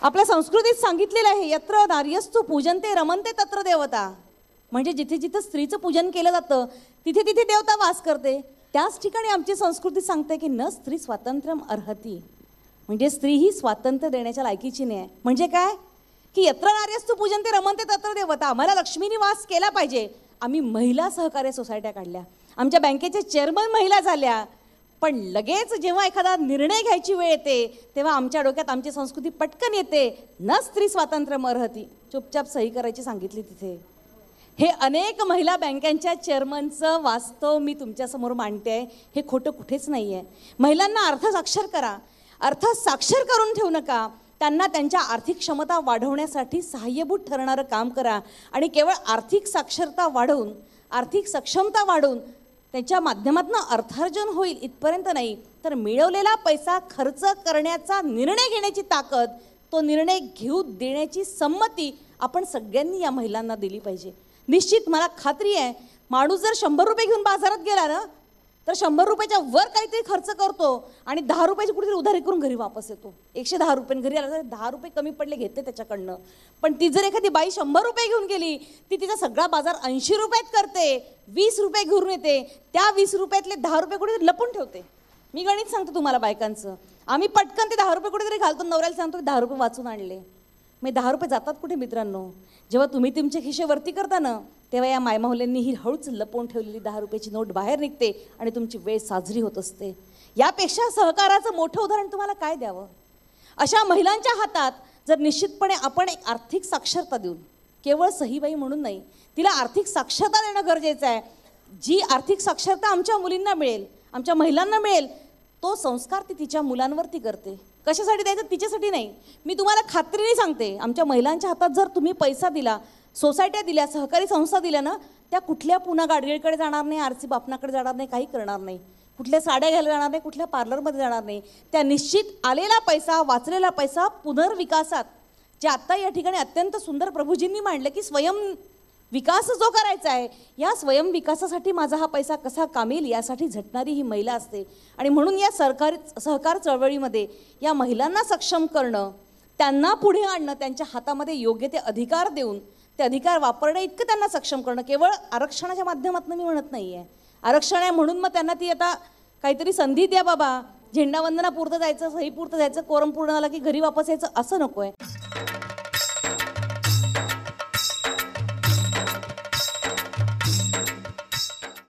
आपल्या संस्कृतीत सांगितलेलं आहे, यत्र नार्यस्तु पूजन्ते रमन्ते तत्र देवता. म्हणजे जिथे जिथे स्त्रीचं पूजन केलं जातं तिथे तिथे देवता वास करते. त्याच ठिकाणी आमची संस्कृती सांगते की न स्त्री स्वातंत्र्यम अर्हती, म्हणजे स्त्री ही स्वातंत्र्य देण्याच्या लायकीची नाही. म्हणजे काय की यत्र नार्यस्तु पूजन्ते रमन्ते तत्र देवता. आम्हाला लक्ष्मीनी वास केला पाहिजे. आम्ही महिला सहकार्य सोसायट्या काढल्या, आमच्या बँकेचे चेअरमन महिला झाल्या. पण लगेच जेव्हा एखादा निर्णय घ्यायची वेळ येते तेव्हा आमच्या डोक्यात आमची संस्कृती पटकन येते, न स्त्री स्वातंत्र्यम अर्हती. चुपचाप सही करायची सांगितली तिथे. हे अनेक महिला बँकांच्या चेअरमनचं वास्तव मी तुमच्यासमोर मांडते आहे. हे खोटं कुठेच नाही आहे. महिलांना अर्थसाक्षर करा, अर्थसाक्षर करून ठेवू नका. त्यांना त्यांच्या आर्थिक क्षमता वाढवण्यासाठी सहाय्यभूत ठरणारं काम करा. आणि केवळ आर्थिक साक्षरता वाढवून, आर्थिक सक्षमता वाढवून त्याच्या माध्यमातून अर्थार्जन होईल इथपर्यंत नाही, तर मिळवलेला पैसा खर्च करण्याचा निर्णय घेण्याची ताकद, तो निर्णय घेऊ देण्याची संमती आपण सगळ्यांनी या महिलांना दिली पाहिजे. निश्चित मला खात्री आहे, माणूस जर 100 रुपये घेऊन बाजारात गेला ना तर 100 रुपयाच्या वर काहीतरी खर्च करतो आणि 10 रुपयाची कुठेतरी उधारी करून घरी वापस येतो. 110 रुपये घरी आला तर 10 रुपये कमी पडले घेते त्याच्याकडनं. पण ती जर एखादी बाई 100 रुपये घेऊन गेली, ती तिचा सगळा बाजार 80 रुपयात करते, 20 रुपये घेऊन येते. त्या 20 रुपयातले 10 रुपये कुठेतरी लपून ठेवते. मी गणित सांगतो तुम्हाला बायकांचं. आम्ही पटकन ते 10 रुपये कुठेतरी घालतो, नवऱ्याला सांगतो 10 रुपये वाचून आणले. मग 10 रुपये जातात कुठे मित्रांनो? जेव्हा तुम्ही तुमचे खिशे वरती करता ना तेव्हा या मायमाहुल्यांनी ही हळूच लपवून ठेवलेली 10 रुपयाची नोट बाहेर निघते आणि तुमची वेळ साजरी होत असते. यापेक्षा सहकाराचं मोठं उदाहरण तुम्हाला काय द्यावं? अशा महिलांच्या हातात जर निश्चितपणे आपण एक आर्थिक साक्षरता देऊन, केवळ सहीबाई म्हणून नाही, तिला आर्थिक साक्षरता देणं गरजेचं आहे. जी आर्थिक साक्षरता आमच्या मुलींना मिळेल, आमच्या महिलांना मिळेल, तो संस्कार ती तिच्या मुलांवरती करते. कशासाठी द्यायचं? तिच्यासाठी नाही. मी तुम्हाला खात्रीने सांगते, आमच्या महिलांच्या हातात जर तुम्ही पैसा दिला, सोसायट्या दिल्या, सहकारी संस्था दिल्या ना, त्या कुठल्या पुन्हा गाडगेळकडे जाणार नाही, आरसी बापनाकडे जाणार नाही, काही करणार नाही, कुठल्या साड्या घ्यायला जाणार नाही, कुठल्या पार्लरमध्ये जाणार नाही. त्या निश्चित आलेला पैसा, वाचलेला पैसा पुनर्विकासात, जे आत्ता या ठिकाणी अत्यंत सुंदर प्रभूजींनी मांडलं की स्वयं विकास जो करायचा आहे, या स्वयं विकासासाठी माझा हा पैसा कसा कामेल यासाठी झटणारी ही महिला असते. आणि म्हणून या सहकार चळवळीमध्ये या महिलांना सक्षम करणं, त्यांना पुढे आणणं, त्यांच्या हातामध्ये योग्य ते अधिकार देऊन ते अधिकार वापरणे इतकं त्यांना सक्षम करणं, केवळ आरक्षणाच्या माध्यमातून मी म्हणत नाही आहे. आरक्षण आहे म्हणून मग त्यांना ती आता काहीतरी संधी द्या बाबा, झेंडावंदनापुरतं जायचं, सहीपुरतं जायचं, कोरम पूर्ण झाला की घरी वापस यायचं, असं नको आहे.